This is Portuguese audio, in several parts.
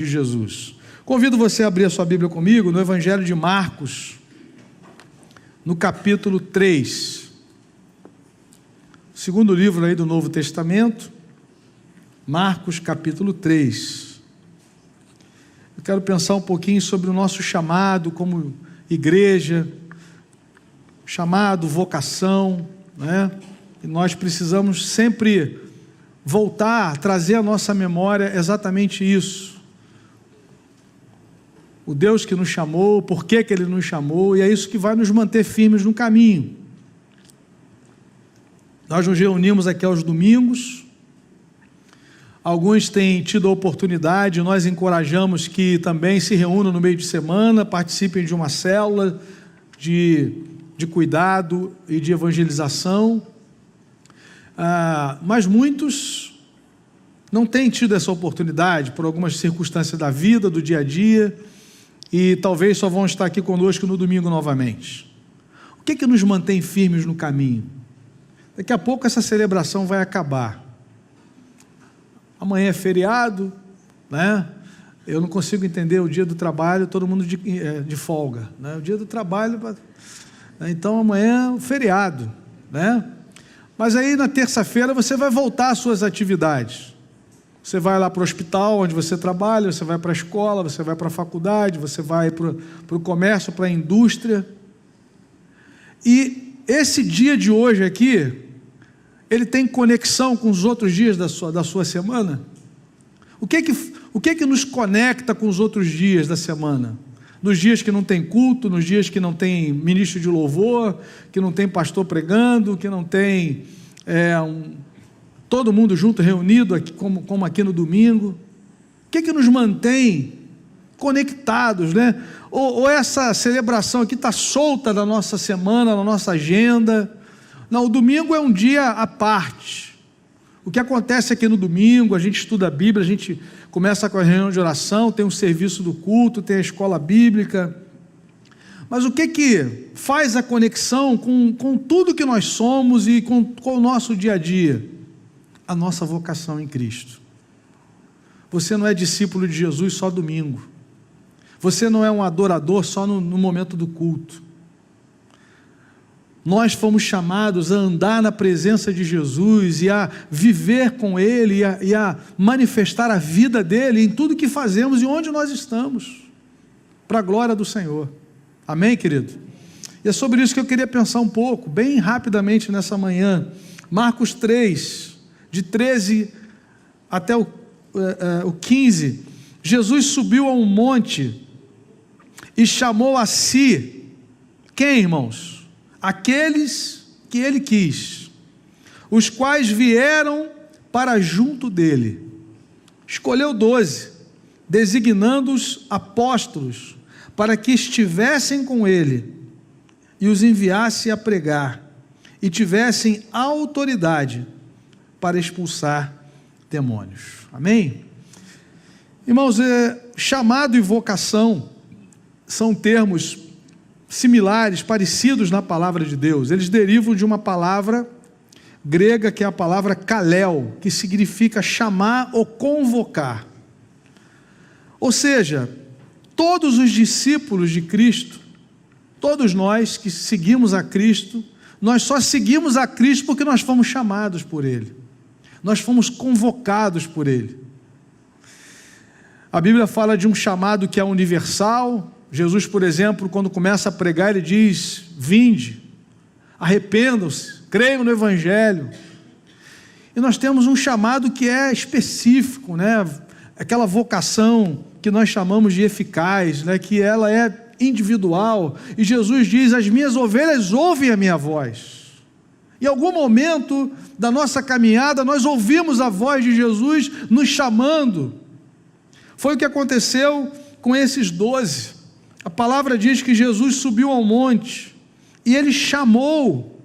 de Jesus. Convido você a abrir a sua Bíblia comigo no Evangelho de Marcos, no capítulo 3, segundo livro aí do Novo Testamento, Marcos capítulo 3. Eu quero pensar um pouquinho sobre o nosso chamado como igreja, chamado, vocação, né? E nós precisamos sempre voltar, trazer à nossa memória exatamente isso. O Deus que nos chamou, por que Ele nos chamou, e é isso que vai nos manter firmes no caminho. Nós nos reunimos aqui aos domingos, alguns têm tido a oportunidade, nós encorajamos que também se reúnam no meio de semana, participem de uma célula de cuidado e de evangelização, mas muitos não têm tido essa oportunidade por algumas circunstâncias da vida, do dia a dia, e talvez só vão estar aqui conosco no domingo novamente. O que nos mantém firmes no caminho? Daqui a pouco essa celebração vai acabar. Amanhã é feriado, né? Eu não consigo entender o dia do trabalho, todo mundo de folga, né? O dia do trabalho, então amanhã é um feriado, né? Mas aí na terça-feira você vai voltar às suas atividades. Você vai lá para o hospital onde você trabalha, você vai para a escola, você vai para a faculdade, você vai para o comércio, para a indústria. E esse dia de hoje aqui, ele tem conexão com os outros dias da sua semana? O que nos conecta com os outros dias da semana? Nos dias que não tem culto, nos dias que não tem ministro de louvor, que não tem pastor pregando, que não tem todo mundo junto, reunido, aqui, como aqui no domingo. O que nos mantém conectados, né? Ou essa celebração aqui está solta da nossa semana, da nossa agenda? Não, o domingo é um dia à parte. O que acontece aqui no domingo, a gente estuda a Bíblia, a gente começa com a reunião de oração, tem um serviço do culto, tem a escola bíblica. Mas o que faz a conexão com tudo que nós somos e com o nosso dia a dia? A nossa vocação em Cristo. Você não é discípulo de Jesus só domingo. Você não é um adorador só no momento do culto. Nós fomos chamados a andar na presença de Jesus e a viver com Ele e a manifestar a vida dEle em tudo que fazemos e onde nós estamos, para a glória do Senhor. Amém, querido? E é sobre isso que eu queria pensar um pouco, bem rapidamente nessa manhã. Marcos 3, de 13 até o 15, Jesus subiu a um monte e chamou a si, quem, irmãos? Aqueles que ele quis, os quais vieram para junto dele. Escolheu 12, designando-os apóstolos, para que estivessem com ele e os enviasse a pregar, e tivessem autoridade para expulsar demônios. Amém? Irmãos, chamado e vocação são termos similares, parecidos na palavra de Deus. Eles derivam de uma palavra grega que é a palavra kalel, que significa chamar ou convocar. Ou seja, todos os discípulos de Cristo, todos nós que seguimos a Cristo, nós só seguimos a Cristo porque nós fomos chamados por Ele. Nós fomos convocados por Ele. A Bíblia fala de um chamado que é universal. Jesus, por exemplo, quando começa a pregar, ele diz: vinde, arrependam-se, creiam no Evangelho. E nós temos um chamado que é específico, né? Aquela vocação que nós chamamos de eficaz, né? Que ela é individual. E Jesus diz: as minhas ovelhas ouvem a minha voz. Em algum momento da nossa caminhada, nós ouvimos a voz de Jesus nos chamando. Foi o que aconteceu com esses 12. A palavra diz que Jesus subiu ao monte e ele chamou,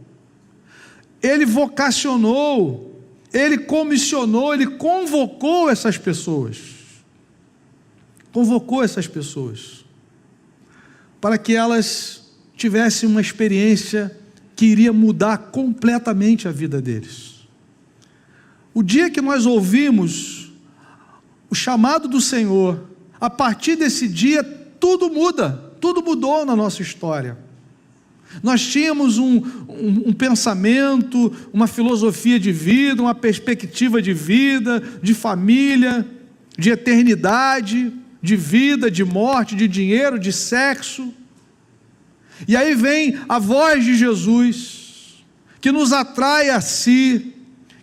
ele vocacionou, ele comissionou, ele convocou essas pessoas. Convocou essas pessoas para que elas tivessem uma experiência que iria mudar completamente a vida deles. O dia que nós ouvimos o chamado do Senhor, a partir desse dia, tudo muda, tudo mudou na nossa história. Nós tínhamos um pensamento, uma filosofia de vida, uma perspectiva de vida, de família, de eternidade, de vida, de morte, de dinheiro, de sexo. E aí vem a voz de Jesus, que nos atrai a si,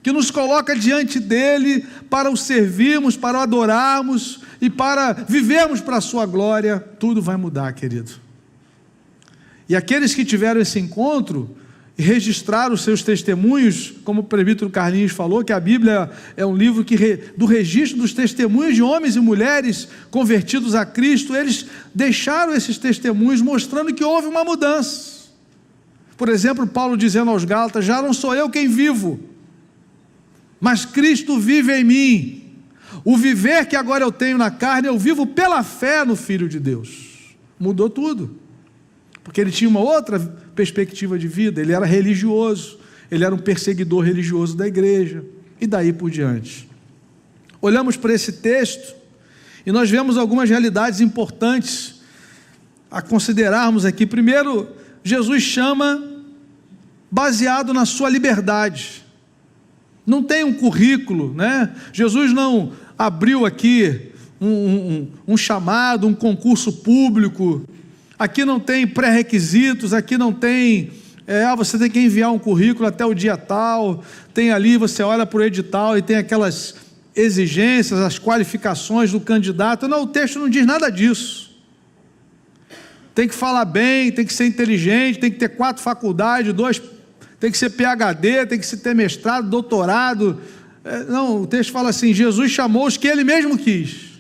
que nos coloca diante dele para o servirmos, para o adorarmos e para vivermos para a sua glória. Tudo vai mudar, querido. E aqueles que tiveram esse encontro e registraram os seus testemunhos, como o presbítero Carlinhos falou, que a Bíblia é um livro do registro dos testemunhos de homens e mulheres convertidos a Cristo, eles deixaram esses testemunhos mostrando que houve uma mudança. Por exemplo, Paulo dizendo aos Gálatas: já não sou eu quem vivo, mas Cristo vive em mim. O viver que agora eu tenho na carne, eu vivo pela fé no Filho de Deus. Mudou tudo, porque ele tinha uma outra perspectiva de vida, ele era religioso, ele era um perseguidor religioso da igreja, e daí por diante. Olhamos para esse texto, e nós vemos algumas realidades importantes a considerarmos aqui. Primeiro, Jesus chama baseado na sua liberdade, não tem um currículo, né? Jesus não abriu aqui um chamado, um concurso público. Aqui não tem pré-requisitos, aqui não tem, você tem que enviar um currículo até o dia tal, tem ali, você olha para o edital e tem aquelas exigências, as qualificações do candidato. Não, o texto não diz nada disso. Tem que falar bem, tem que ser inteligente, tem que ter 4 faculdades, 2, tem que ser PhD, tem que ter mestrado, doutorado. Não, o texto fala assim: Jesus chamou os que ele mesmo quis.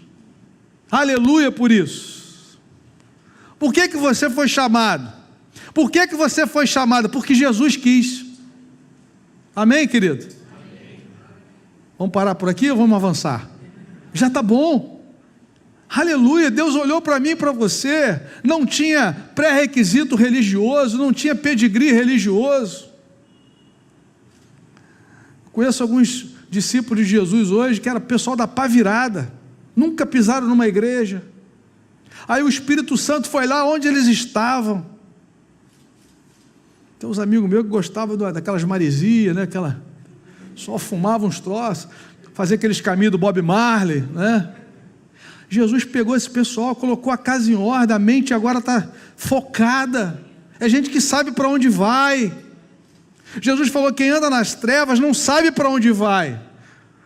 Aleluia por isso. Por que você foi chamado? Por que você foi chamado? Porque Jesus quis. Amém, querido? Amém. Vamos parar por aqui ou vamos avançar? Já está bom. Aleluia, Deus olhou para mim e para você, não tinha pré-requisito religioso, não tinha pedigree religioso. Conheço alguns discípulos de Jesus hoje, que era pessoal da pá virada, nunca pisaram numa igreja. Aí o Espírito Santo foi lá onde eles estavam. Tem uns amigos meus que gostavam daquelas maresias, né? Só fumavam uns troços, fazia aqueles caminhos do Bob Marley, né? Jesus pegou esse pessoal, colocou a casa em ordem, a mente agora está focada, é gente que sabe para onde vai. Jesus falou: quem anda nas trevas não sabe para onde vai,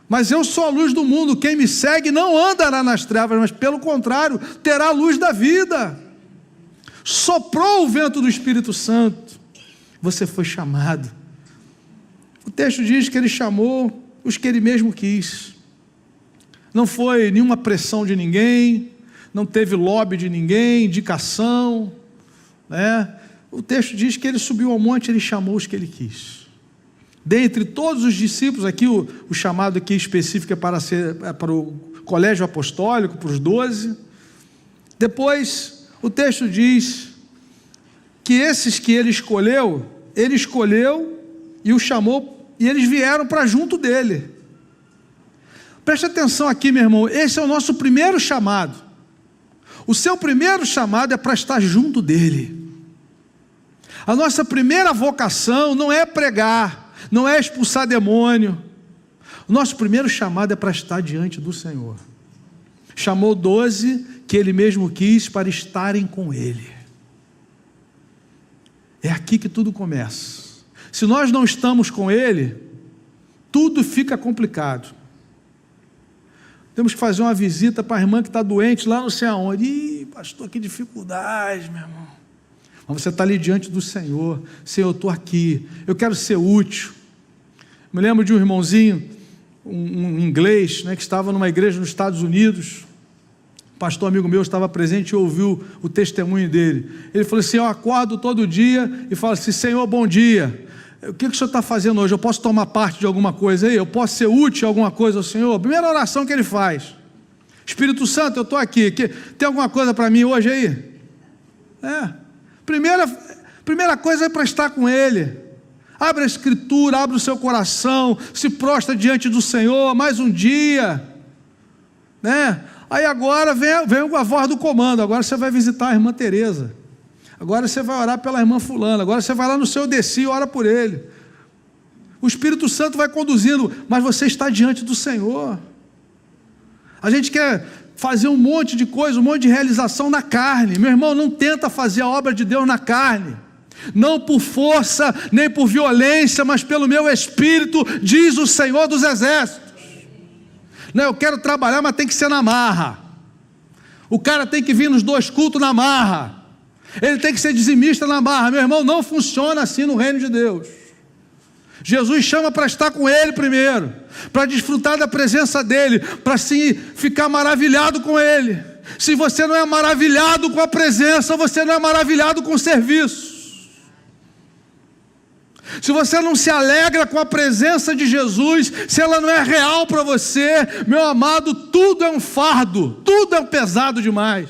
mas eu sou a luz do mundo, quem me segue não andará nas trevas, mas pelo contrário, terá a luz da vida. Soprou o vento do Espírito Santo, você foi chamado. O texto diz que ele chamou os que ele mesmo quis, não foi nenhuma pressão de ninguém, não teve lobby de ninguém, indicação, né? O texto diz que ele subiu ao monte, ele chamou os que ele quis. Dentre todos os discípulos, aqui o chamado aqui específico é para o colégio apostólico, para os 12. Depois, o texto diz que esses que ele escolheu e o chamou, e eles vieram para junto dele. Preste atenção aqui, meu irmão, esse é o nosso primeiro chamado. O seu primeiro chamado é para estar junto dele. A nossa primeira vocação não é pregar, não é expulsar demônio. O nosso primeiro chamado é para estar diante do Senhor. Chamou 12 que ele mesmo quis para estarem com ele. É aqui que tudo começa. Se nós não estamos com ele, tudo fica complicado. Temos que fazer uma visita para a irmã que está doente lá não sei aonde. Ih, pastor, que dificuldade, meu irmão. Mas você está ali diante do Senhor. Senhor, eu estou aqui, eu quero ser útil. Me lembro de um irmãozinho, um inglês, né, que estava numa igreja nos Estados Unidos. Um pastor amigo meu estava presente e ouviu o testemunho dele. Ele falou assim: eu acordo todo dia e falo assim: Senhor, bom dia. O que o senhor está fazendo hoje? Eu posso tomar parte de alguma coisa aí? Eu posso ser útil a alguma coisa ao Senhor? A primeira oração que ele faz: Espírito Santo, eu estou aqui. Tem alguma coisa para mim hoje aí? Primeira coisa é para estar com ele. Abre a Escritura, abre o seu coração, se prostra diante do Senhor, mais um dia, né? Aí agora vem a voz do comando, agora você vai visitar a irmã Teresa, agora você vai orar pela irmã fulana, agora você vai lá no seu Deci e ora por ele. O Espírito Santo vai conduzindo, mas você está diante do Senhor. A gente quer fazer um monte de coisa, um monte de realização na carne. Meu irmão, não tenta fazer a obra de Deus na carne, não por força, nem por violência, mas pelo meu Espírito, diz o Senhor dos Exércitos. Não, eu quero trabalhar, mas tem que ser na marra. O cara tem que vir nos 2 cultos na marra. Ele tem que ser dizimista na marra. Meu irmão, não funciona assim no reino de Deus. Jesus chama para estar com Ele primeiro, para desfrutar da presença dEle, para sim ficar maravilhado com Ele. Se você não é maravilhado com a presença, você não é maravilhado com o serviço. Se você não se alegra com a presença de Jesus, se ela não é real para você, meu amado, tudo é um fardo, tudo é pesado demais.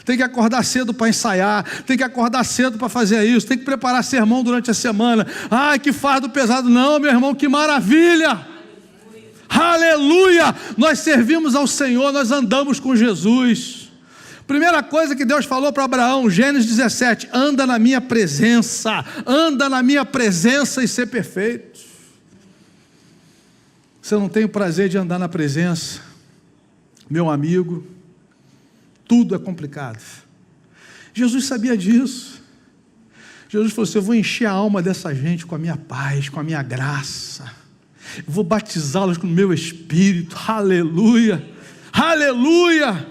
Tem que acordar cedo para ensaiar, tem que acordar cedo para fazer isso, tem que preparar sermão durante a semana. Ai, que fardo pesado. Não, meu irmão, que maravilha! Aleluia! Nós servimos ao Senhor, nós andamos com Jesus. Primeira coisa que Deus falou para Abraão, Gênesis 17, anda na minha presença e ser perfeito. Se eu não tenho prazer de andar na presença, meu amigo, tudo é complicado. Jesus sabia disso. Jesus falou assim: eu vou encher a alma dessa gente com a minha paz, com a minha graça, eu vou batizá-los com o meu Espírito. Aleluia, aleluia.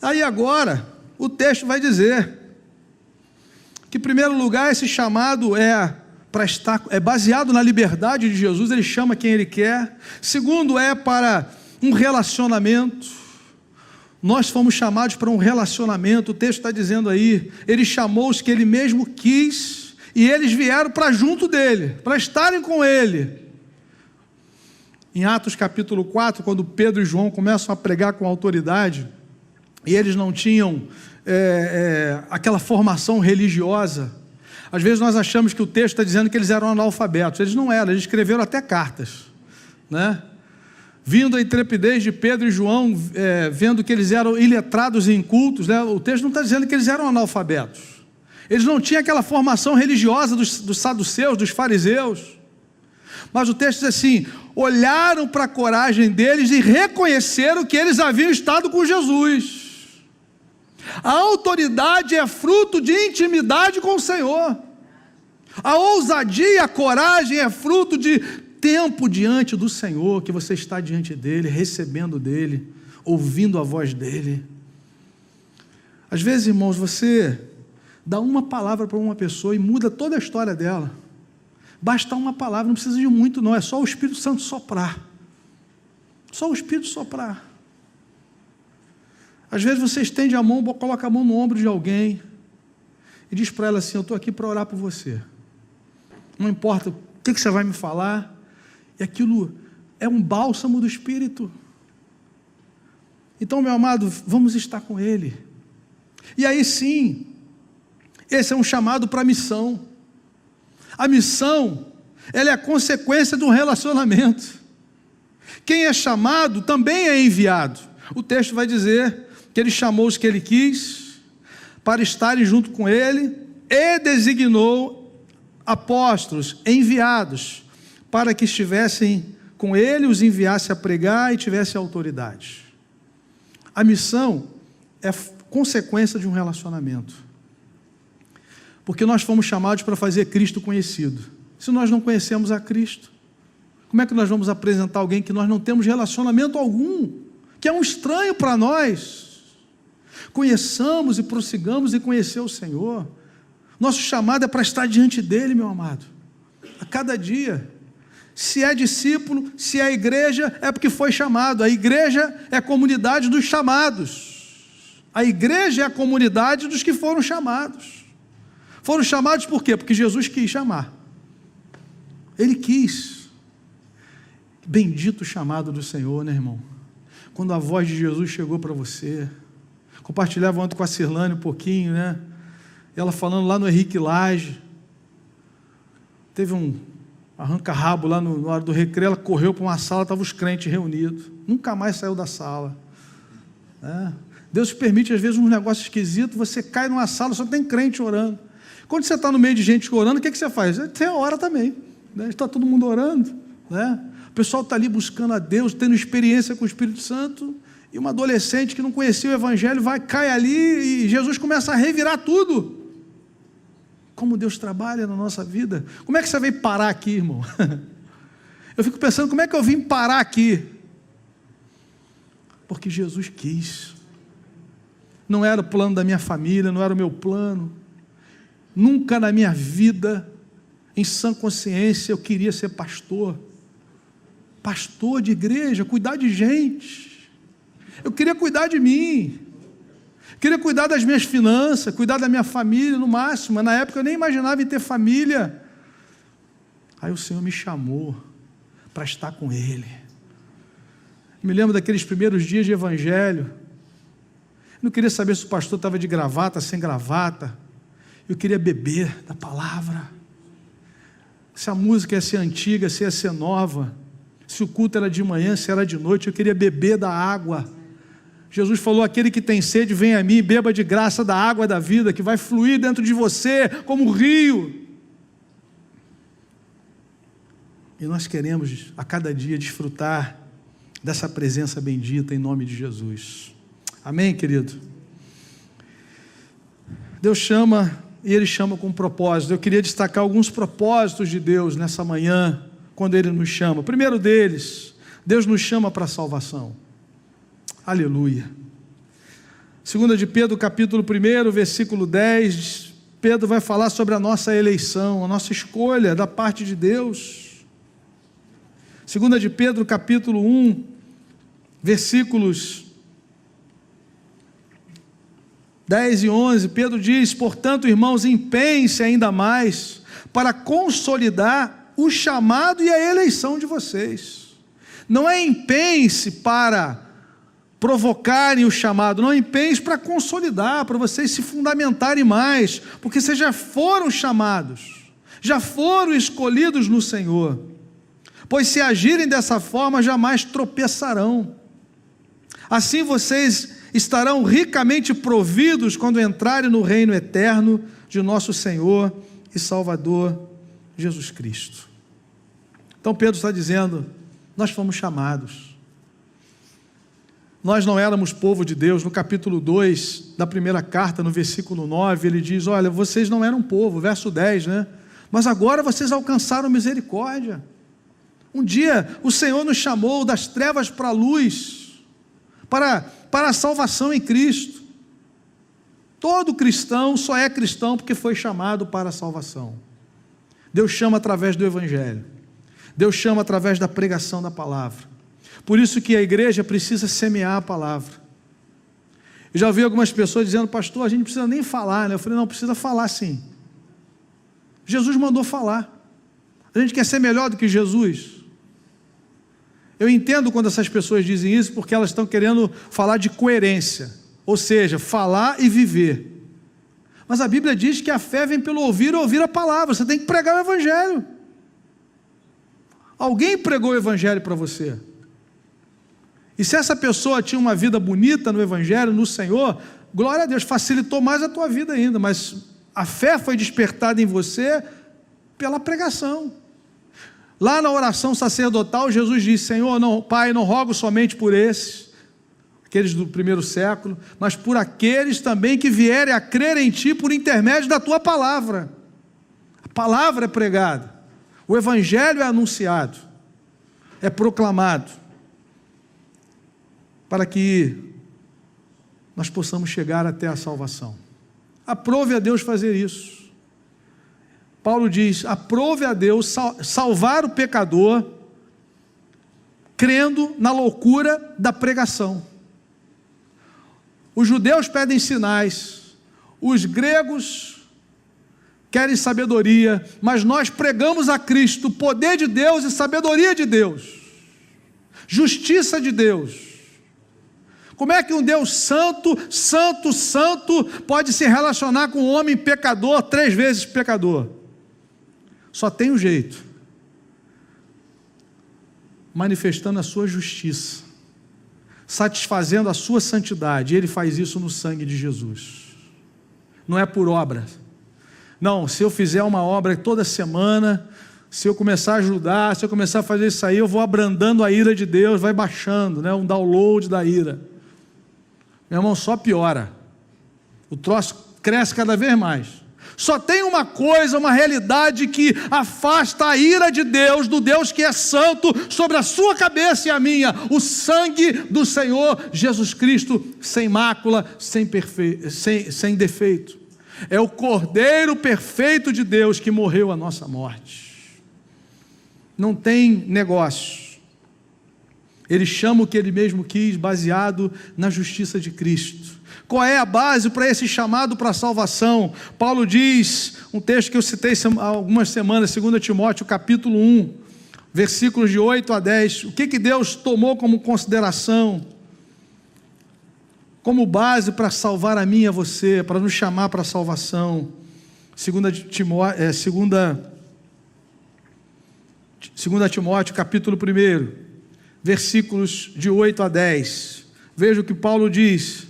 Aí agora, o texto vai dizer que, em primeiro lugar, esse chamado é baseado na liberdade de Jesus, ele chama quem ele quer. Segundo, é para um relacionamento. Nós fomos chamados para um relacionamento. O texto está dizendo aí, ele chamou os que ele mesmo quis, e eles vieram para junto dele, para estarem com ele. Em Atos capítulo 4, quando Pedro e João começam a pregar com autoridade, e eles não tinham aquela formação religiosa. Às vezes nós achamos que o texto está dizendo que eles eram analfabetos. Eles não eram, eles escreveram até cartas, né? Vindo a intrepidez de Pedro e João, vendo que eles eram iletrados e incultos, né? O texto não está dizendo que eles eram analfabetos. Eles não tinham aquela formação religiosa dos saduceus, dos fariseus. Mas o texto diz assim: olharam para a coragem deles e reconheceram que eles haviam estado com Jesus. A autoridade é fruto de intimidade com o Senhor. A ousadia, a coragem é fruto de tempo diante do Senhor, que você está diante dEle, recebendo dEle, ouvindo a voz dEle. Às vezes, irmãos, você dá uma palavra para uma pessoa e muda toda a história dela. Basta uma palavra, não precisa de muito não, é só o Espírito Santo soprar. Só o Espírito soprar. Às vezes você estende a mão, coloca a mão no ombro de alguém e diz para ela assim: eu estou aqui para orar por você. Não importa o que você vai me falar, e aquilo é um bálsamo do Espírito. Então, meu amado, vamos estar com Ele. E aí sim, esse é um chamado para a missão. A missão, ela é a consequência de um relacionamento. Quem é chamado também é enviado. O texto vai dizer que ele chamou os que ele quis para estarem junto com ele e designou apóstolos, enviados, para que estivessem com ele, os enviasse a pregar e tivesse autoridade. A missão é consequência de um relacionamento. Porque nós fomos chamados para fazer Cristo conhecido. Se nós não conhecemos a Cristo, como é que nós vamos apresentar alguém que nós não temos relacionamento algum, que é um estranho para nós? Conheçamos e prossigamos em conhecer o Senhor. Nosso chamado é para estar diante dEle, meu amado, a cada dia. Se é discípulo, se é igreja, é porque foi chamado. A igreja é a comunidade dos chamados. A igreja é a comunidade dos que foram chamados. Foram chamados por quê? Porque Jesus quis chamar. Ele quis. Bendito o chamado do Senhor, né, irmão? Quando a voz de Jesus chegou para você. Compartilhava ontem com a Cirlane um pouquinho, né? Ela falando lá no Henrique Lage. Teve um arranca-rabo lá na hora do recreio, ela correu para uma sala, estavam os crentes reunidos, nunca mais saiu da sala. Deus permite às vezes um negócio esquisito, você cai numa sala, só tem crente orando. Quando você está no meio de gente orando, o que você faz? Você ora também, né? Está todo mundo orando, né? O pessoal está ali buscando a Deus, tendo experiência com o Espírito Santo, e uma adolescente que não conhecia o Evangelho cai ali e Jesus começa a revirar tudo. Como Deus trabalha na nossa vida. Como é que você veio parar aqui, irmão? Eu fico pensando, como é que eu vim parar aqui? Porque Jesus quis. Não era o plano da minha família, não era o meu plano. Nunca na minha vida, em sã consciência, eu queria ser pastor. Pastor de igreja, cuidar de gente. Eu queria cuidar de mim. Queria cuidar das minhas finanças, cuidar da minha família no máximo. Na época eu nem imaginava em ter família. Aí o Senhor me chamou para estar com Ele. Me lembro daqueles primeiros dias de evangelho. Eu não queria saber se o pastor estava de gravata, sem gravata. Eu queria beber da palavra. Se a música ia ser antiga, se ia ser nova. Se o culto era de manhã, se era de noite, eu queria beber da água. Jesus falou, aquele que tem sede, vem a mim, beba de graça da água da vida, que vai fluir dentro de você, como um rio. E nós queremos, a cada dia, desfrutar dessa presença bendita, em nome de Jesus. Amém, querido? Deus chama, e Ele chama com propósito. Eu queria destacar alguns propósitos de Deus nessa manhã, quando Ele nos chama. O primeiro deles, Deus nos chama para a salvação. Aleluia. 2 de Pedro, capítulo 1, versículo 10, Pedro vai falar sobre a nossa eleição, a nossa escolha da parte de Deus. 2 de Pedro, capítulo 1, versículos 10 e 11, Pedro diz, portanto, irmãos, empenhem-se ainda mais para consolidar o chamado e a eleição de vocês. Não é empenhem-se para provocarem o chamado, não empenhem-se para consolidar, para vocês se fundamentarem mais, porque vocês já foram chamados, já foram escolhidos no Senhor, pois se agirem dessa forma, jamais tropeçarão. Assim vocês estarão ricamente providos quando entrarem no reino eterno de nosso Senhor e Salvador Jesus Cristo. Então Pedro está dizendo, nós fomos chamados. Nós não éramos povo de Deus. No capítulo 2 da primeira carta, no versículo 9, ele diz, olha, vocês não eram povo, verso 10, né? Mas agora vocês alcançaram misericórdia. Um dia o Senhor nos chamou das trevas para a luz, para a salvação em Cristo. Todo cristão só é cristão porque foi chamado para a salvação. Deus chama através do Evangelho. Deus chama através da pregação da palavra. Por isso que a igreja precisa semear a palavra. Eu já ouvi algumas pessoas dizendo, pastor, a gente não precisa nem falar, né? Eu falei, não, precisa falar sim. Jesus mandou falar. A gente quer ser melhor do que Jesus. Eu entendo quando essas pessoas dizem isso, porque elas estão querendo falar de coerência, ou seja, falar e viver. Mas a Bíblia diz que a fé vem pelo ouvir e ouvir a palavra. Você tem que pregar o Evangelho. Alguém pregou o Evangelho para você. E se essa pessoa tinha uma vida bonita no Evangelho, no Senhor, glória a Deus, facilitou mais a tua vida ainda, mas a fé foi despertada em você pela pregação. Lá na oração sacerdotal, Jesus disse, Senhor, não, Pai, não rogo somente por esses, aqueles do primeiro século, mas por aqueles também que vierem a crer em Ti por intermédio da Tua palavra. A palavra é pregada, o Evangelho é anunciado, é proclamado, para que nós possamos chegar até a salvação. Aprove a Deus fazer isso. Paulo diz, aprove a Deus salvar o pecador, crendo na loucura da pregação. Os judeus pedem sinais, os gregos querem sabedoria, mas nós pregamos a Cristo, poder de Deus e sabedoria de Deus, justiça de Deus. Como é que um Deus santo, santo, santo pode se relacionar com um homem pecador, 3 vezes pecador? Só tem um jeito, manifestando a sua justiça, satisfazendo a sua santidade. Ele faz isso no sangue de Jesus. Não é por obra. Não, se eu fizer uma obra toda semana, se eu começar a ajudar, se eu começar a fazer isso aí, eu vou abrandando a ira de Deus, vai baixando, né? Um download da ira. Meu irmão, só piora. O troço cresce cada vez mais. Só tem uma coisa, uma realidade que afasta a ira de Deus, do Deus que é santo, sobre a sua cabeça e a minha: o sangue do Senhor Jesus Cristo, sem mácula, sem defeito. É o Cordeiro perfeito de Deus que morreu a nossa morte. Não tem negócio. Ele chama o que ele mesmo quis, baseado na justiça de Cristo. Qual é a base para esse chamado para a salvação? Paulo diz, um texto que eu citei há algumas semanas, 2 Timóteo capítulo 1, versículos de 8 a 10, o que Deus tomou como consideração, como base para salvar a mim e a você, para nos chamar para a salvação. 2 Timóteo capítulo 1, versículos de 8 a 10, veja o que Paulo diz.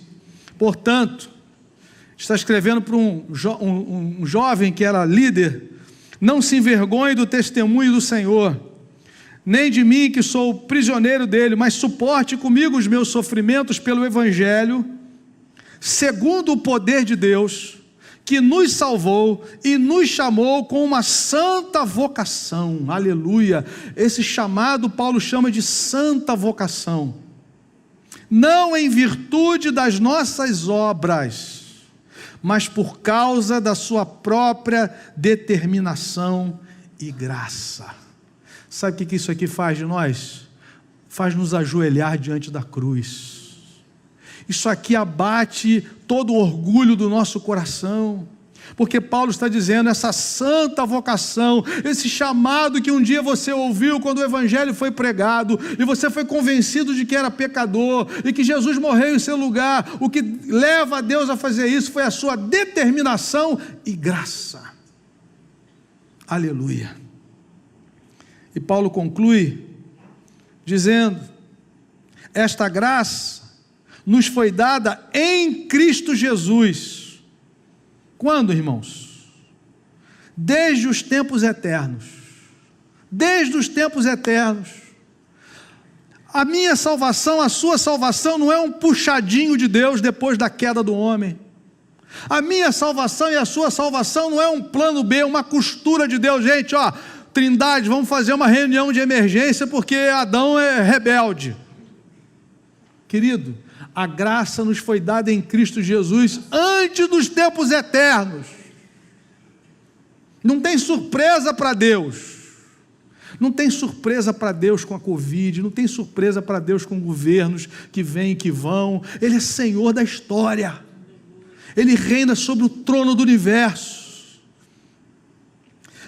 Portanto, está escrevendo para um jovem que era líder: não se envergonhe do testemunho do Senhor, nem de mim que sou prisioneiro dele, mas suporte comigo os meus sofrimentos pelo Evangelho, segundo o poder de Deus, que nos salvou e nos chamou com uma santa vocação. Aleluia! Esse chamado Paulo chama de santa vocação. Não em virtude das nossas obras, mas por causa da sua própria determinação e graça. Sabe o que isso aqui faz de nós? Faz nos ajoelhar diante da cruz. Isso aqui abate todo o orgulho do nosso coração, porque Paulo está dizendo, essa santa vocação, esse chamado que um dia você ouviu quando o Evangelho foi pregado, e você foi convencido de que era pecador, e que Jesus morreu em seu lugar. O que leva a Deus a fazer isso foi a sua determinação e graça. Aleluia. E Paulo conclui dizendo, esta graça nos foi dada em Cristo Jesus. Quando, irmãos? Desde os tempos eternos. Desde os tempos eternos. A minha salvação, a sua salvação não é um puxadinho de Deus depois da queda do homem. A minha salvação e a sua salvação não é um plano B, uma costura de Deus. Gente, Trindade, vamos fazer uma reunião de emergência porque Adão é rebelde. Querido, a graça nos foi dada em Cristo Jesus antes dos tempos eternos. Não tem surpresa para Deus. Não tem surpresa para Deus com a Covid, não tem surpresa para Deus com governos que vêm e que vão. Ele é Senhor da história. Ele reina sobre o trono do universo.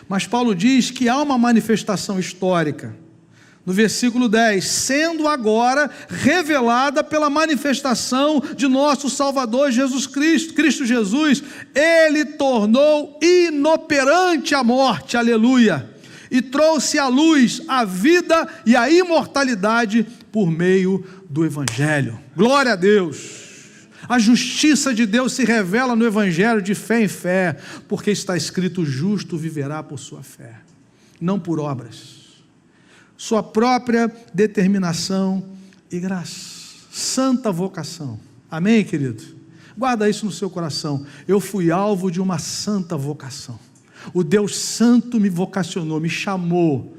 Mas Paulo diz que há uma manifestação histórica. No versículo 10, sendo agora revelada pela manifestação de nosso Salvador Jesus Cristo, Cristo Jesus, Ele tornou inoperante a morte, aleluia, e trouxe à luz a vida e a imortalidade por meio do Evangelho. Glória a Deus! A justiça de Deus se revela no Evangelho de fé em fé, porque está escrito, o justo viverá por sua fé, não por obras. Sua própria determinação e graça, santa vocação. Amém, querido? Guarda isso no seu coração. Eu fui alvo de uma santa vocação. O Deus santo me vocacionou, me chamou.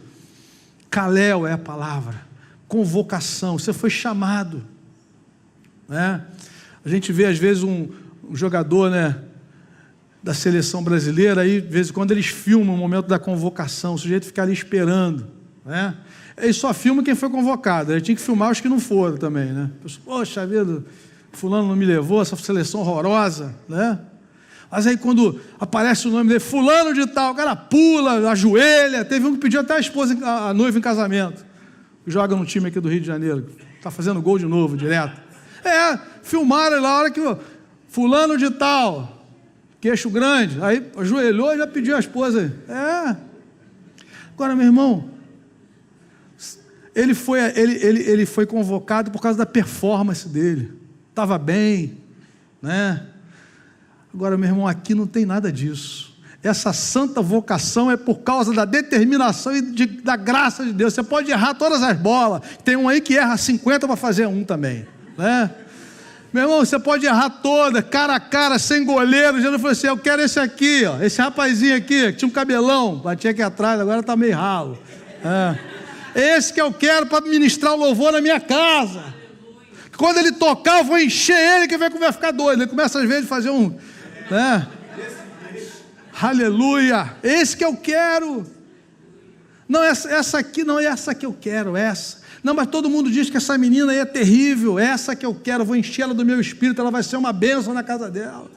Kalel é a palavra, convocação. Você foi chamado, né? A gente vê às vezes um jogador, né, da seleção brasileira, aí de vez em quando eles filmam o momento da convocação, o sujeito fica ali esperando, né? Eles só filmam quem foi convocado, ele tinha que filmar os que não foram também, né? Poxa vida, fulano não me levou, essa seleção horrorosa, né? Mas aí quando aparece o nome dele, fulano de tal, o cara pula, ajoelha. Teve um que pediu até a noiva em casamento, joga no time aqui do Rio de Janeiro, está fazendo gol de novo, direto. Filmaram lá, a hora que fulano de tal, queixo grande, aí ajoelhou e já pediu a esposa. Agora, meu irmão, Ele foi convocado por causa da performance dele, estava bem, né? Agora, meu irmão, aqui não tem nada disso. Essa santa vocação é por causa da determinação e da graça de Deus. Você pode errar todas as bolas, tem um aí que erra 50 para fazer um também, né? Meu irmão, você pode errar toda, cara a cara, sem goleiro. Jesus falou assim: eu quero esse aqui, ó, esse rapazinho aqui, que tinha um cabelão, batia aqui atrás, agora está meio ralo. Esse que eu quero para ministrar o louvor na minha casa. Quando ele tocar, eu vou encher ele, que vai ficar doido. Ele começa às vezes a fazer um, né? Aleluia, esse que eu quero. Não, essa aqui não é essa que eu quero, essa. Não, mas todo mundo diz que essa menina aí é terrível. Essa que eu quero, eu vou encher ela do meu espírito, ela vai ser uma bênção na casa dela.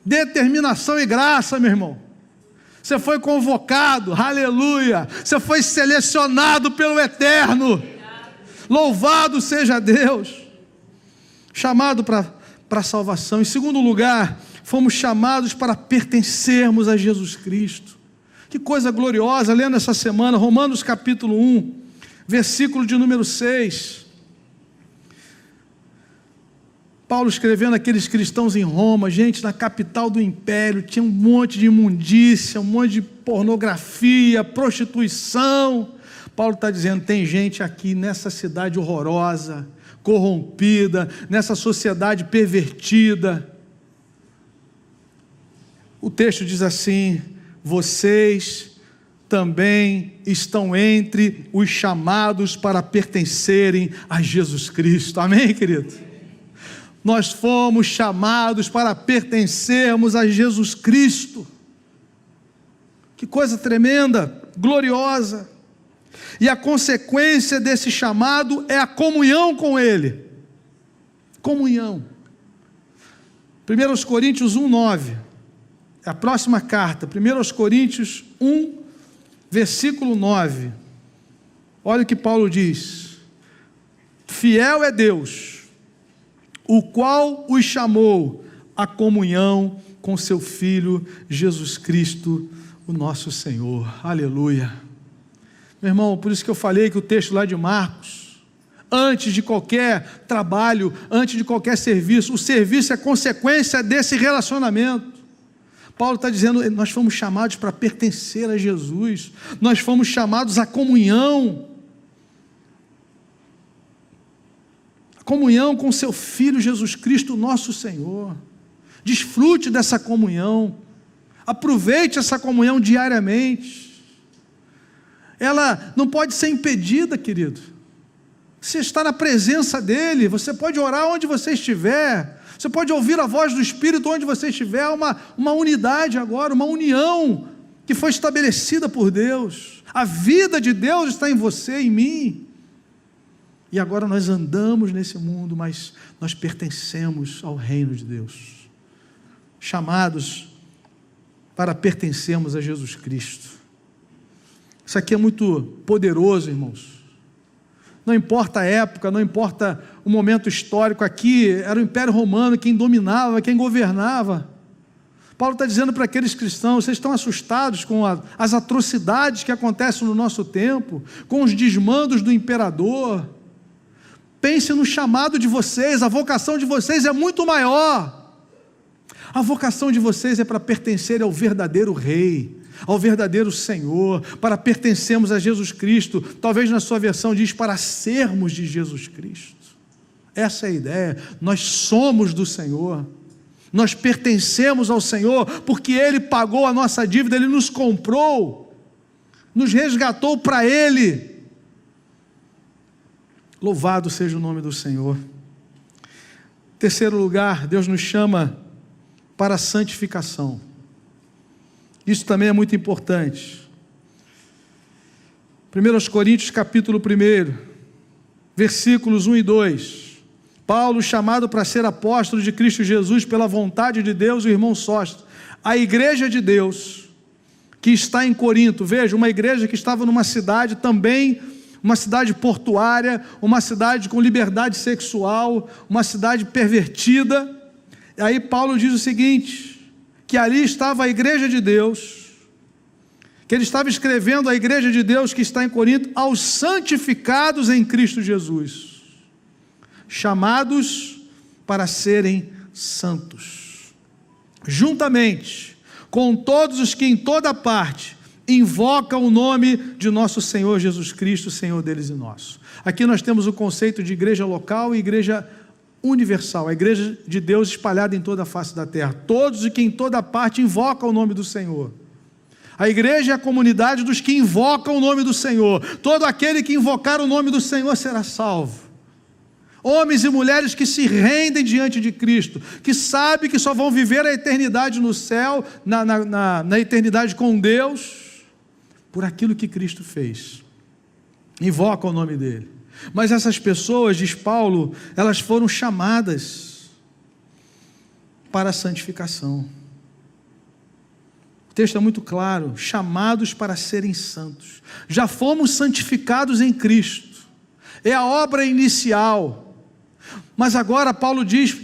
Determinação e graça, meu irmão. Você foi convocado, aleluia. Você foi selecionado pelo Eterno. Louvado seja Deus. Chamado para a salvação. Em segundo lugar, fomos chamados para pertencermos a Jesus Cristo. Que coisa gloriosa, lendo essa semana, Romanos capítulo 1, versículo de número 6. Paulo escrevendo aqueles cristãos em Roma, gente, na capital do império, tinha um monte de imundícia, um monte de pornografia, prostituição. Paulo está dizendo, tem gente aqui nessa cidade horrorosa, corrompida, nessa sociedade pervertida. O texto diz assim: vocês também estão entre os chamados para pertencerem a Jesus Cristo. Amém, querido? Nós fomos chamados para pertencermos a Jesus Cristo. Que coisa tremenda, gloriosa. E a consequência desse chamado é a comunhão com Ele. Comunhão. 1 Coríntios 1:9. É a próxima carta, 1 Coríntios 1, versículo 9. Olha o que Paulo diz: fiel é Deus, o qual os chamou à comunhão com seu Filho Jesus Cristo, o nosso Senhor. Aleluia. Meu irmão, por isso que eu falei que o texto lá de Marcos, antes de qualquer trabalho, antes de qualquer serviço, o serviço é consequência desse relacionamento. Paulo está dizendo, nós fomos chamados para pertencer a Jesus, nós fomos chamados à comunhão, comunhão com seu Filho Jesus Cristo, nosso Senhor. Desfrute dessa comunhão, aproveite essa comunhão diariamente. Ela não pode ser impedida, querido. Você está na presença dEle, você pode orar onde você estiver, você pode ouvir a voz do Espírito onde você estiver, uma unidade agora, uma união que foi estabelecida por Deus. A vida de Deus está em você, em mim. E agora nós andamos nesse mundo, mas nós pertencemos ao reino de Deus. Chamados para pertencermos a Jesus Cristo. Isso aqui é muito poderoso, irmãos. Não importa a época, não importa o momento histórico, aqui era o Império Romano quem dominava, quem governava. Paulo está dizendo para aqueles cristãos, vocês estão assustados com as atrocidades que acontecem no nosso tempo, com os desmandos do imperador. Pense no chamado de vocês, a vocação de vocês é muito maior. A vocação de vocês é para pertencer ao verdadeiro Rei, ao verdadeiro Senhor, para pertencermos a Jesus Cristo. Talvez na sua versão diz para sermos de Jesus Cristo. Essa é a ideia. Nós somos do Senhor, nós pertencemos ao Senhor, porque Ele pagou a nossa dívida, Ele nos comprou, nos resgatou para Ele. Louvado seja o nome do Senhor. Terceiro lugar, Deus nos chama para a santificação. Isso também é muito importante. 1 Coríntios capítulo 1, versículos 1 e 2. Paulo, chamado para ser apóstolo de Cristo Jesus pela vontade de Deus, o irmão Sóstenes, a igreja de Deus que está em Corinto. Veja, uma igreja que estava numa cidade também, uma cidade portuária, uma cidade com liberdade sexual, uma cidade pervertida. E aí Paulo diz o seguinte, que ali estava a igreja de Deus, que ele estava escrevendo à igreja de Deus que está em Corinto, aos santificados em Cristo Jesus, chamados para serem santos, juntamente com todos os que em toda parte invocam o nome de nosso Senhor Jesus Cristo, Senhor deles e nosso. Aqui nós temos o conceito de igreja local e igreja universal, a igreja de Deus espalhada em toda a face da terra, todos os que em toda parte invocam o nome do Senhor. A igreja é a comunidade dos que invocam o nome do Senhor. Todo aquele que invocar o nome do Senhor será salvo. Homens e mulheres que se rendem diante de Cristo, que sabem que só vão viver a eternidade no céu, na eternidade com Deus, por aquilo que Cristo fez. Invocam o nome dele. Mas essas pessoas, diz Paulo, elas foram chamadas para a santificação. O texto é muito claro, chamados para serem santos. Já fomos santificados em Cristo, é a obra inicial. Mas agora Paulo diz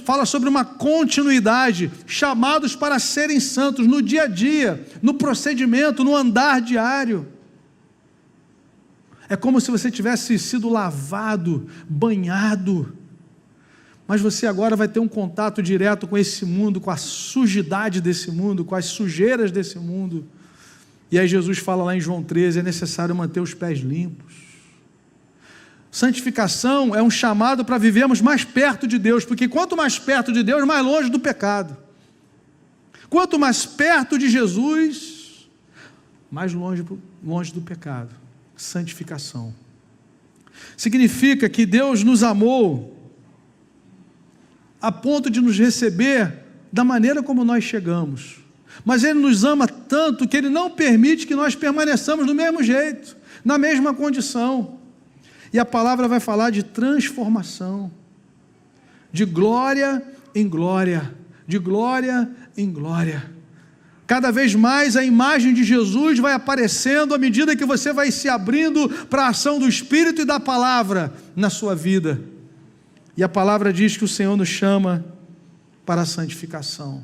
fala sobre uma continuidade, chamados para serem santos no dia a dia, no procedimento, no andar diário. É como se você tivesse sido lavado, banhado, mas você agora vai ter um contato direto com esse mundo, com a sujidade desse mundo, com as sujeiras desse mundo. E aí Jesus fala lá em João 13, é necessário manter os pés limpos. Santificação é um chamado para vivermos mais perto de Deus, porque quanto mais perto de Deus, mais longe do pecado. Quanto mais perto de Jesus, mais longe do pecado. Santificação significa que Deus nos amou a ponto de nos receber da maneira como nós chegamos, mas Ele nos ama tanto que Ele não permite que nós permaneçamos do mesmo jeito, na mesma condição. E a palavra vai falar de transformação, de glória em glória, de glória em glória. Cada vez mais a imagem de Jesus vai aparecendo à medida que você vai se abrindo para a ação do Espírito e da palavra na sua vida. E a palavra diz que o Senhor nos chama para a santificação.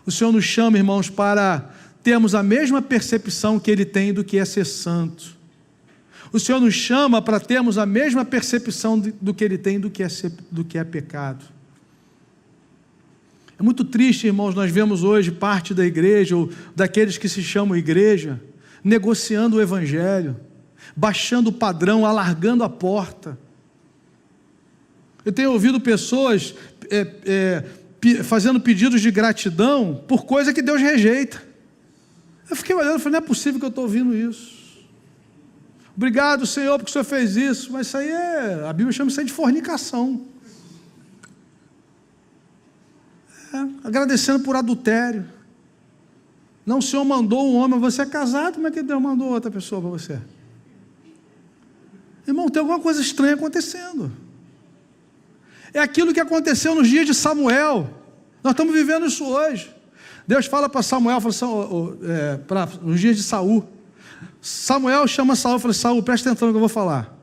O Senhor nos chama, irmãos, para termos a mesma percepção que Ele tem do que é ser santo. O Senhor nos chama para termos a mesma percepção do que Ele tem do que é pecado. É muito triste, irmãos, nós vemos hoje parte da igreja, ou daqueles que se chamam igreja, negociando o evangelho, baixando o padrão, alargando a porta. Eu tenho ouvido pessoas fazendo pedidos de gratidão por coisa que Deus rejeita. Eu fiquei olhando e falei, não é possível que eu estou ouvindo isso. Obrigado, Senhor, porque o Senhor fez isso. Mas isso aí a Bíblia chama isso de fornicação. Agradecendo por adultério. Não, o Senhor mandou um homem, você é casado, como é que Deus mandou outra pessoa para você? Irmão, tem alguma coisa estranha acontecendo. É aquilo que aconteceu nos dias de Samuel. Nós estamos vivendo isso hoje. Deus fala para Samuel, nos dias de Saul. Samuel chama Saul e fala, Saul, presta atenção no que eu vou falar.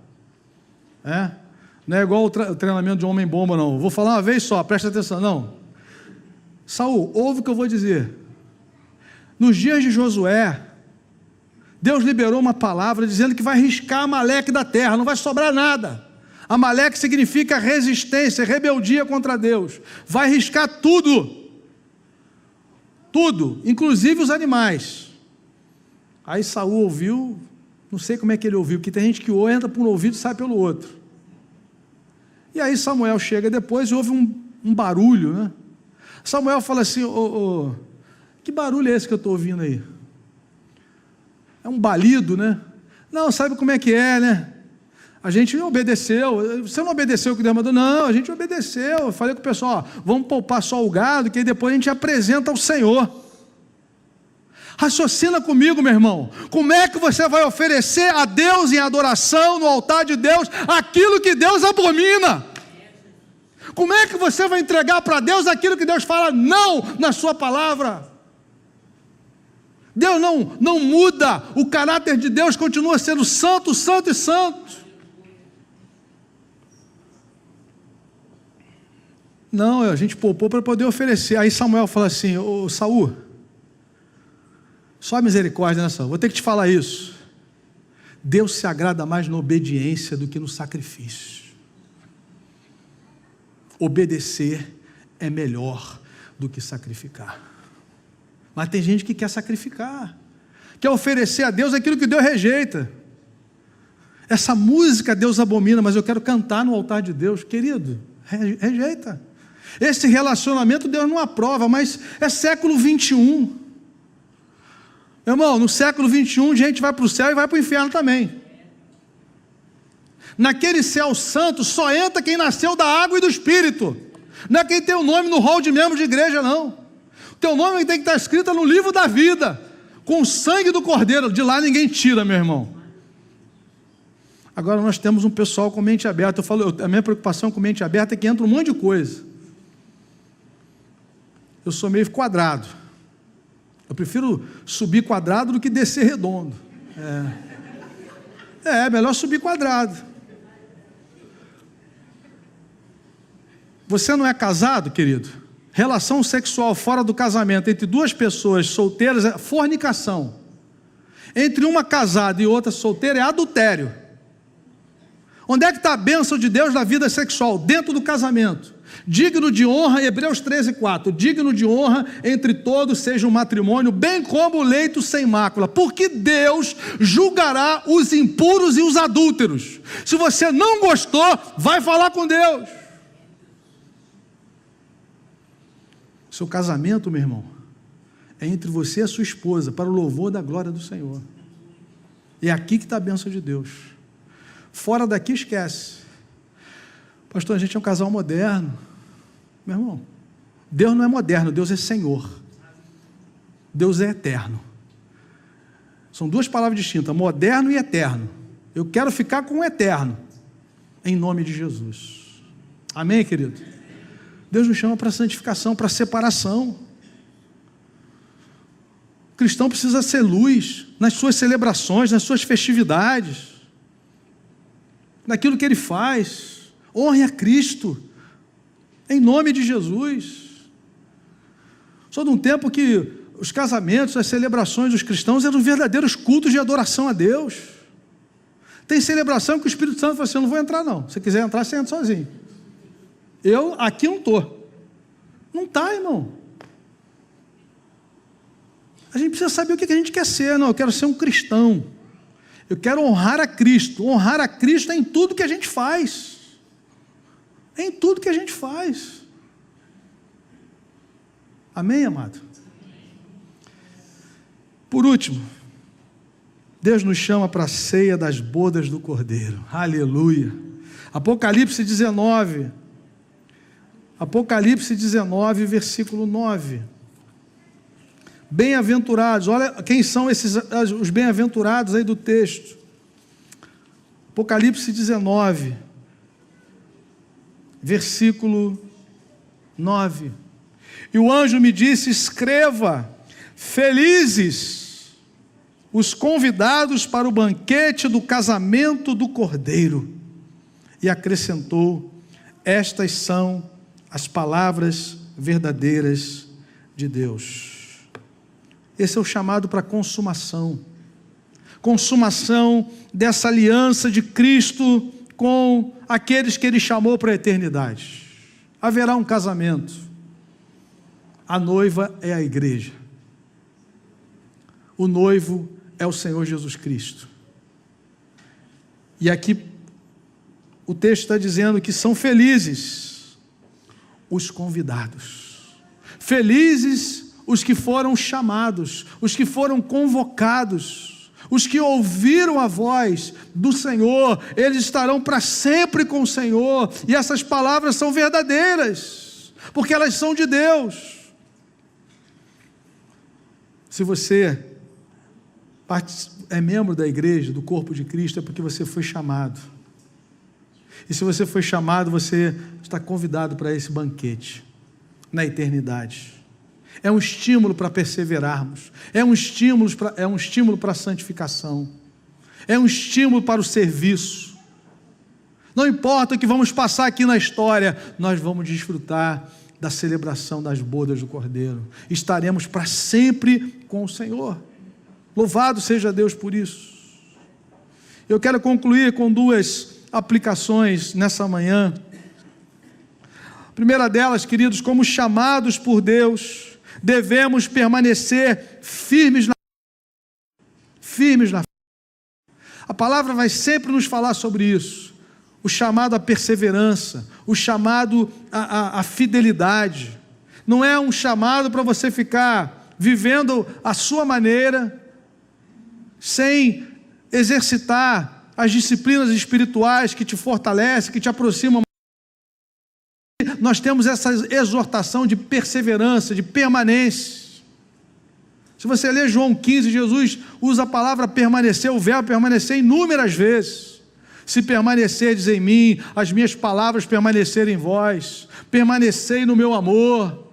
Não é igual o treinamento de homem-bomba, não. Vou falar uma vez só, presta atenção. Não. Saul, ouve o que eu vou dizer. Nos dias de Josué, Deus liberou uma palavra dizendo que vai riscar Amaleque da terra, não vai sobrar nada. Amaleque significa resistência, rebeldia contra Deus. Vai riscar tudo. Tudo, inclusive os animais. Aí Saul ouviu, não sei como é que ele ouviu, porque tem gente que entra por um ouvido e sai pelo outro. E aí Samuel chega depois e ouve um barulho, né? Samuel fala assim, que barulho é esse que eu estou ouvindo aí? É um balido, né? Não, sabe como é que é, né? A gente obedeceu. Você não obedeceu o que Deus mandou? Não, a gente obedeceu. Eu falei com o pessoal, vamos poupar só o gado, que aí depois a gente apresenta ao Senhor. Raciocina comigo, meu irmão. Como é que você vai oferecer a Deus em adoração no altar de Deus aquilo que Deus abomina? Como é que você vai entregar para Deus aquilo que Deus fala não na sua palavra? Deus não muda, o caráter de Deus continua sendo santo, santo e santo. Não, a gente poupou para poder oferecer. Aí Samuel fala assim, Saul, Só misericórdia, né, Saul? Vou ter que te falar isso. Deus se agrada mais na obediência do que no sacrifício. Obedecer é melhor do que sacrificar. Mas tem gente que quer sacrificar, quer oferecer a Deus aquilo que Deus rejeita. Essa música Deus abomina, mas eu quero cantar no altar de Deus. Querido, rejeita. Esse relacionamento Deus não aprova, mas é século 21. Meu irmão, no século 21, gente vai para o céu e vai para o inferno também. Naquele céu santo só entra quem nasceu da água e do Espírito. Não é quem tem o nome no rol de membros de igreja, não. O teu nome tem que estar escrito no livro da vida, com o sangue do Cordeiro. De lá ninguém tira, meu irmão. Agora nós temos um pessoal com mente aberta. Eu falo, a minha preocupação com mente aberta é que entra um monte de coisa. Eu sou meio quadrado. Eu prefiro subir quadrado do que descer redondo. É melhor subir quadrado. Você não é casado, querido? Relação sexual fora do casamento entre duas pessoas solteiras é fornicação. Entre uma casada e outra solteira é adultério. Onde é que está a bênção de Deus na vida sexual? Dentro do casamento. Digno de honra, Hebreus 13:4, digno de honra entre todos seja o matrimônio, bem como o leito sem mácula, porque Deus julgará os impuros e os adúlteros. Se você não gostou, vai falar com Deus. Seu casamento, meu irmão, é entre você e a sua esposa, para o louvor da glória do Senhor. E é aqui que está a bênção de Deus. Fora daqui, esquece. Pastor, a gente é um casal moderno. Meu irmão, Deus não é moderno, Deus é Senhor. Deus é eterno. São duas palavras distintas, moderno e eterno. Eu quero ficar com o eterno, em nome de Jesus. Amém, querido? Deus nos chama para santificação, para separação. O cristão precisa ser luz nas suas celebrações, nas suas festividades, naquilo que ele faz. Honre a Cristo, em nome de Jesus. Sou de um tempo que os casamentos, as celebrações dos cristãos eram verdadeiros cultos de adoração a Deus. Tem celebração que o Espírito Santo fala assim: eu não vou entrar não, se quiser entrar, você entra sozinho. Eu aqui não estou. Não está, irmão. A gente precisa saber o que a gente quer ser. Não, eu quero ser um cristão. Eu quero honrar a Cristo. Honrar a Cristo é em tudo que a gente faz. É em tudo que a gente faz. Amém, amado? Por último, Deus nos chama para a ceia das bodas do Cordeiro. Aleluia. Apocalipse 19. Apocalipse 19, versículo 9. Bem-aventurados, olha quem são os bem-aventurados aí do texto. Apocalipse 19, versículo 9. E o anjo me disse: escreva, felizes os convidados para o banquete do casamento do Cordeiro. E acrescentou: estas são as palavras verdadeiras de Deus. Esse é o chamado para consumação. Consumação dessa aliança de Cristo com aqueles que Ele chamou para a eternidade. Haverá um casamento. A noiva é a igreja. O noivo é o Senhor Jesus Cristo. E aqui o texto está dizendo que são felizes os convidados. Felizes os que foram chamados, os que foram convocados, os que ouviram a voz do Senhor. Eles estarão para sempre com o Senhor. E essas palavras são verdadeiras, porque elas são de Deus. Se você é membro da igreja, do corpo de Cristo, é porque você foi chamado. E se você foi chamado, você está convidado para esse banquete na eternidade. É um estímulo para perseverarmos, é um estímulo para a santificação, é um estímulo para o serviço. Não importa o que vamos passar aqui na história, nós vamos desfrutar da celebração das bodas do Cordeiro. Estaremos para sempre com o Senhor. Louvado seja Deus por isso. Eu quero concluir com duas aplicações nessa manhã. A primeira delas, queridos, como chamados por Deus, devemos permanecer firmes na fé. A palavra vai sempre nos falar sobre isso. O chamado à perseverança, o chamado à fidelidade. Não é um chamado para você ficar vivendo a sua maneira, sem exercitar as disciplinas espirituais que te fortalecem, que te aproximam. Nós temos essa exortação de perseverança, de permanência. Se você ler João 15, Jesus usa a palavra permanecer, o verbo permanecer inúmeras vezes. Se permanecerdes em mim, as minhas palavras permanecerem em vós, permanecei no meu amor.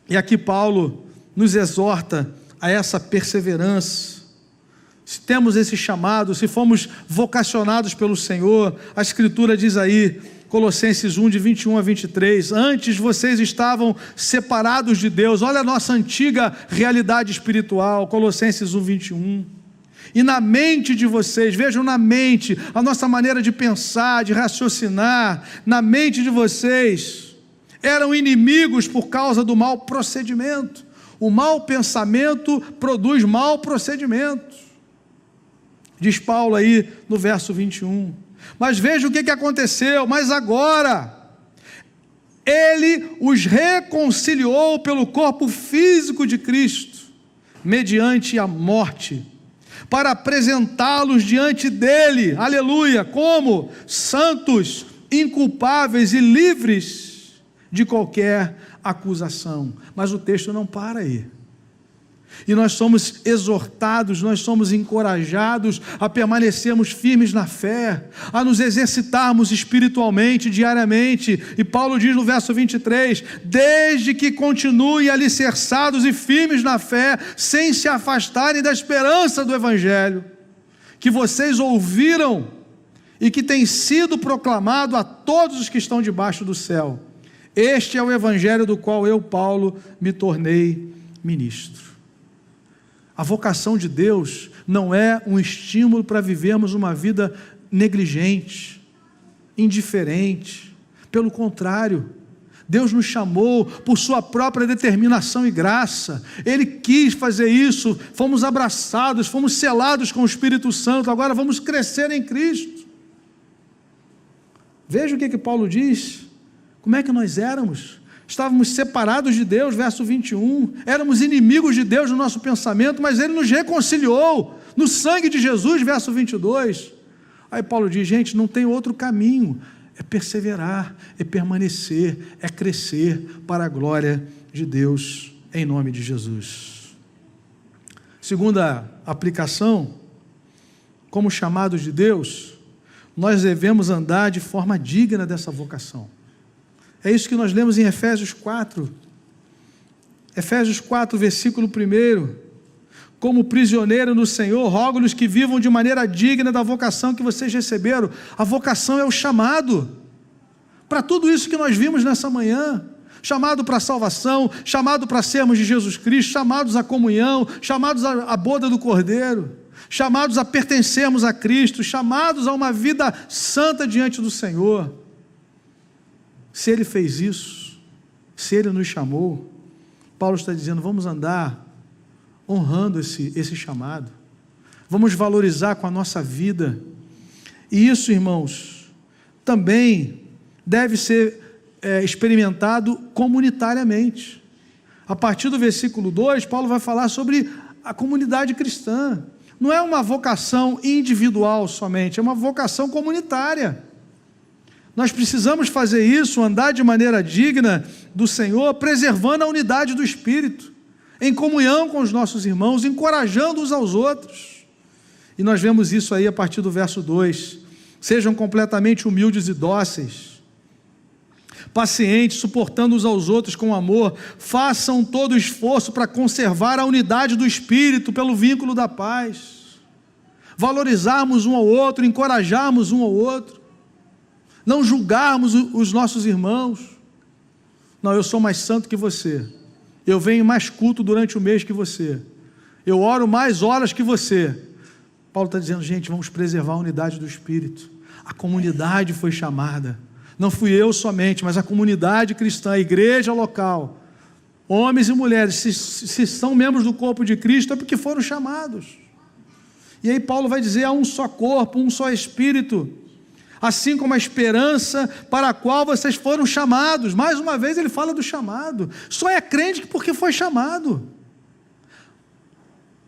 E aqui Paulo nos exorta a essa perseverança. Se temos esse chamado, se fomos vocacionados pelo Senhor, a Escritura diz aí, Colossenses 1, de 21 a 23, antes vocês estavam separados de Deus. Olha a nossa antiga realidade espiritual, Colossenses 1, 21. E na mente de vocês, vejam na mente, a nossa maneira de pensar, de raciocinar, na mente de vocês, eram inimigos por causa do mau procedimento. O mau pensamento produz mau procedimento. Diz Paulo aí no verso 21. Mas veja o que aconteceu, mas agora, ele os reconciliou pelo corpo físico de Cristo, mediante a morte, para apresentá-los diante dele, aleluia, como santos, inculpáveis e livres de qualquer acusação. Mas o texto não para aí. E nós somos exortados, nós somos encorajados a permanecermos firmes na fé, a nos exercitarmos espiritualmente, diariamente. E Paulo diz no verso 23, desde que continuem alicerçados e firmes na fé, sem se afastarem da esperança do Evangelho, que vocês ouviram e que tem sido proclamado a todos os que estão debaixo do céu. Este é o Evangelho do qual eu, Paulo, me tornei ministro. A vocação de Deus não é um estímulo para vivermos uma vida negligente, indiferente. Pelo contrário, Deus nos chamou por sua própria determinação e graça. Ele quis fazer isso, fomos abraçados, fomos selados com o Espírito Santo, agora vamos crescer em Cristo. Veja o que Paulo diz, como é que nós éramos? Estávamos separados de Deus, verso 21, éramos inimigos de Deus no nosso pensamento, mas Ele nos reconciliou no sangue de Jesus, verso 22. Aí Paulo diz, gente, não tem outro caminho, é perseverar, é permanecer, é crescer para a glória de Deus, em nome de Jesus. Segunda aplicação, como chamados de Deus, nós devemos andar de forma digna dessa vocação. É isso que nós lemos em Efésios 4. Efésios 4, versículo 1. Como prisioneiro no Senhor, rogo-lhes que vivam de maneira digna da vocação que vocês receberam. A vocação é o chamado. Para tudo isso que nós vimos nessa manhã. Chamado para a salvação, chamado para sermos de Jesus Cristo, chamados à comunhão, chamados à boda do Cordeiro, chamados a pertencermos a Cristo, chamados a uma vida santa diante do Senhor. Se Ele fez isso, se Ele nos chamou, Paulo está dizendo, vamos andar honrando esse chamado, vamos valorizar com a nossa vida, e isso, irmãos, também deve ser experimentado comunitariamente. A partir do versículo 2, Paulo vai falar sobre a comunidade cristã, não é uma vocação individual somente, é uma vocação comunitária. Nós precisamos fazer isso, andar de maneira digna do Senhor, preservando a unidade do Espírito, em comunhão com os nossos irmãos, encorajando uns aos outros. E nós vemos isso aí a partir do verso 2. Sejam completamente humildes e dóceis, pacientes, suportando uns aos outros com amor, façam todo o esforço para conservar a unidade do Espírito pelo vínculo da paz, valorizarmos um ao outro, encorajarmos um ao outro, não julgarmos os nossos irmãos. Não, eu sou mais santo que você, eu venho mais culto durante o mês que você. eu oro mais horas que você. Paulo está dizendo, gente, vamos preservar a unidade do Espírito. A comunidade foi chamada, não fui eu somente, mas a comunidade cristã, a igreja local, homens e mulheres, se são membros do corpo de Cristo, é porque foram chamados. E aí Paulo vai dizer, há um só corpo, um só Espírito, assim como a esperança para a qual vocês foram chamados. Mais uma vez ele fala do chamado, só é crente porque foi chamado.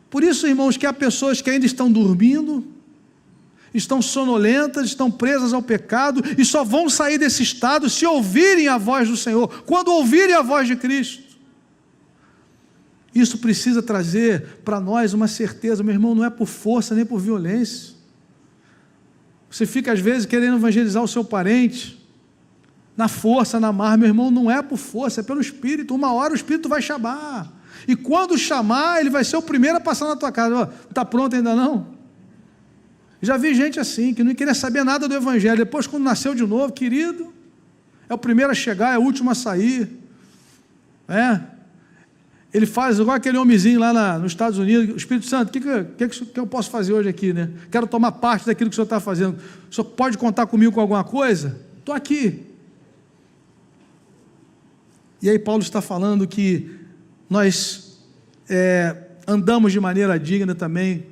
Por isso, irmãos, que há pessoas que ainda estão dormindo, estão sonolentas, estão presas ao pecado, e só vão sair desse estado se ouvirem a voz do Senhor, quando ouvirem a voz de Cristo. Isso precisa trazer para nós uma certeza, meu irmão, não é por força nem por violência. Você fica às vezes querendo evangelizar o seu parente, na força, na marra, meu irmão, não é por força, é pelo Espírito. Uma hora o Espírito vai chamar, e quando chamar, ele vai ser o primeiro a passar na tua casa. Está pronto ainda não? Já vi gente assim, que não queria saber nada do Evangelho, depois quando nasceu de novo, querido, é o primeiro a chegar, é o último a sair, ele faz igual aquele homenzinho lá nos Estados Unidos, o Espírito Santo, o que eu posso fazer hoje aqui, né? Quero tomar parte daquilo que o Senhor está fazendo, o Senhor pode contar comigo com alguma coisa? Estou aqui. E aí Paulo está falando que nós andamos de maneira digna também,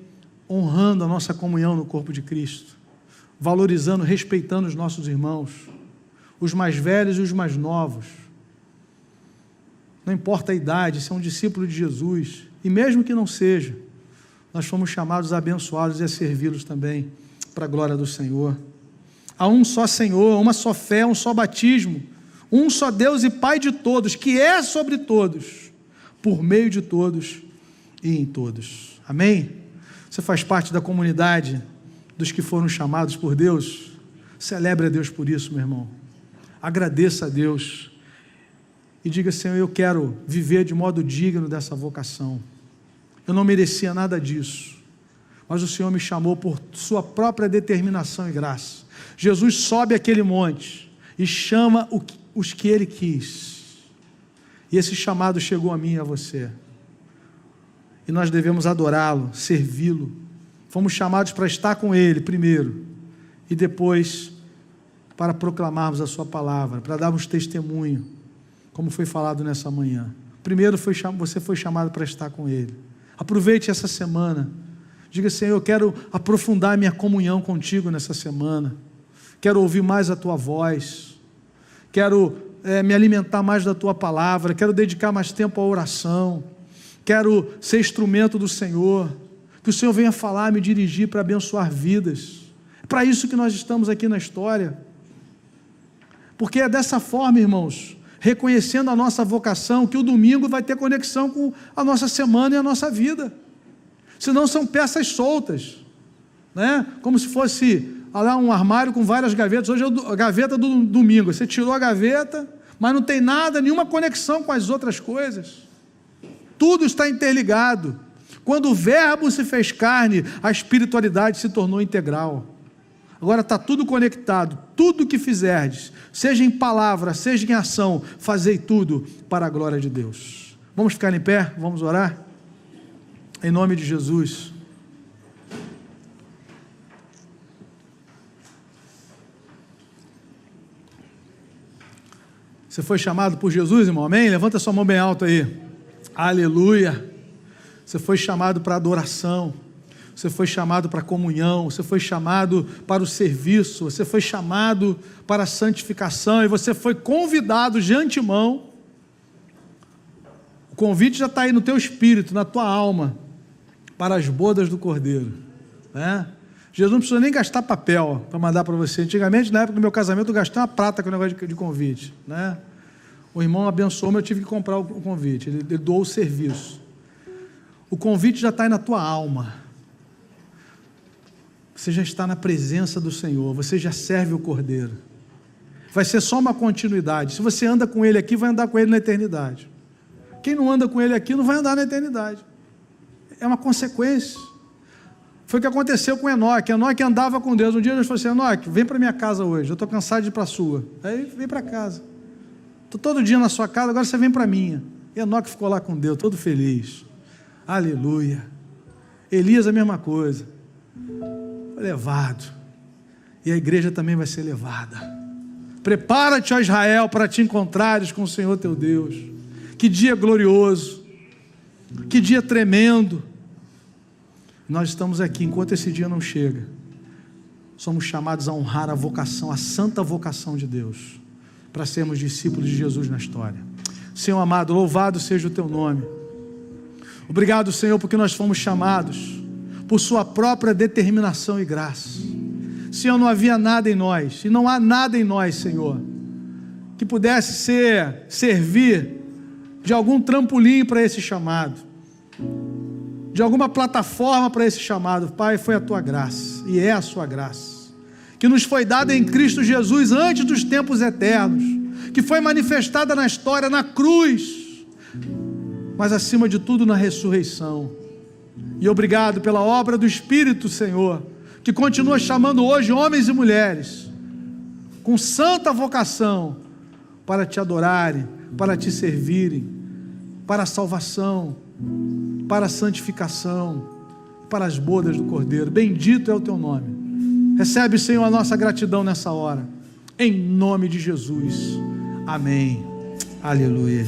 honrando a nossa comunhão no corpo de Cristo, valorizando, respeitando os nossos irmãos, os mais velhos e os mais novos. Não importa a idade, se é um discípulo de Jesus, e mesmo que não seja, nós fomos chamados a abençoá-los e a servi-los também, para a glória do Senhor. Há um só Senhor, uma só fé, um só batismo, um só Deus e Pai de todos, que é sobre todos, por meio de todos e em todos. Amém? Você faz parte da comunidade dos que foram chamados por Deus? Celebre a Deus por isso, meu irmão. Agradeça a Deus e diga, Senhor, eu quero viver de modo digno dessa vocação. Eu não merecia nada disso, mas o Senhor me chamou por sua própria determinação e graça. Jesus sobe aquele monte e chama os que Ele quis, e esse chamado chegou a mim e a você, e nós devemos adorá-lo, servi-lo. Fomos chamados para estar com Ele primeiro, e depois para proclamarmos a sua palavra, para darmos testemunho, como foi falado nessa manhã. Primeiro você foi chamado para estar com Ele. Aproveite essa semana, diga, Senhor, eu quero aprofundar minha comunhão contigo nessa semana, quero ouvir mais a tua voz, quero me alimentar mais da tua palavra, quero dedicar mais tempo à oração, quero ser instrumento do Senhor, que o Senhor venha falar, me dirigir para abençoar vidas. É para isso que nós estamos aqui na história, porque é dessa forma, irmãos, reconhecendo a nossa vocação, que o domingo vai ter conexão com a nossa semana e a nossa vida. Senão são peças soltas, né? Como se fosse lá um armário com várias gavetas. Hoje é a gaveta do domingo, você tirou a gaveta, mas não tem nada, nenhuma conexão com as outras coisas. Tudo está interligado. Quando o verbo se fez carne, a espiritualidade se tornou integral. Agora está tudo conectado, tudo que fizerdes, seja em palavra, seja em ação, fazei tudo para a glória de Deus. Vamos ficar em pé, vamos orar? Em nome de Jesus. Você foi chamado por Jesus, irmão? Amém? Levanta sua mão bem alta aí. Aleluia. Você foi chamado para adoração. Você foi chamado para a comunhão, você foi chamado para o serviço, você foi chamado para a santificação, e você foi convidado de antemão. O convite já está aí no teu espírito, na tua alma, para as bodas do Cordeiro, né? Jesus não precisou nem gastar papel para mandar para você. Antigamente, na época do meu casamento, eu gastei uma prata com o negócio de convite, né? O irmão abençoou, mas eu tive que comprar o convite, ele doou o serviço. O convite já está aí na tua alma. Você já está na presença do Senhor, você já serve o Cordeiro. Vai ser só uma continuidade. Se você anda com Ele aqui, vai andar com Ele na eternidade. Quem não anda com Ele aqui, não vai andar na eternidade. É uma consequência. Foi o que aconteceu com Enoque. Enoque andava com Deus. Um dia Deus falou assim, Enoque, vem para minha casa hoje, eu estou cansado de ir para a sua. Aí vem para casa. Estou todo dia na sua casa, agora você vem para a minha. E Enoque ficou lá com Deus, todo feliz. Aleluia. Elias a mesma coisa, foi levado, e a igreja também vai ser levada. Prepara-te, ó Israel, para te encontrares com o Senhor teu Deus. Que dia glorioso, que dia tremendo. Nós estamos aqui, enquanto esse dia não chega, somos chamados a honrar a vocação, a santa vocação de Deus, para sermos discípulos de Jesus na história. Senhor amado, louvado seja o teu nome. Obrigado, Senhor, porque nós fomos chamados por sua própria determinação e graça. Senhor, não havia nada em nós, e não há nada em nós, Senhor, que pudesse servir de algum trampolim para esse chamado, de alguma plataforma para esse chamado. Pai, foi a tua graça, e é a sua graça, que nos foi dada em Cristo Jesus antes dos tempos eternos, que foi manifestada na história, na cruz, mas acima de tudo na ressurreição. E obrigado pela obra do Espírito, Senhor, que continua chamando hoje homens e mulheres com santa vocação para te adorarem, para te servirem, para a salvação, para a santificação, para as bodas do Cordeiro. Bendito é o teu nome. Recebe, Senhor, a nossa gratidão nessa hora, em nome de Jesus. Amém. Aleluia.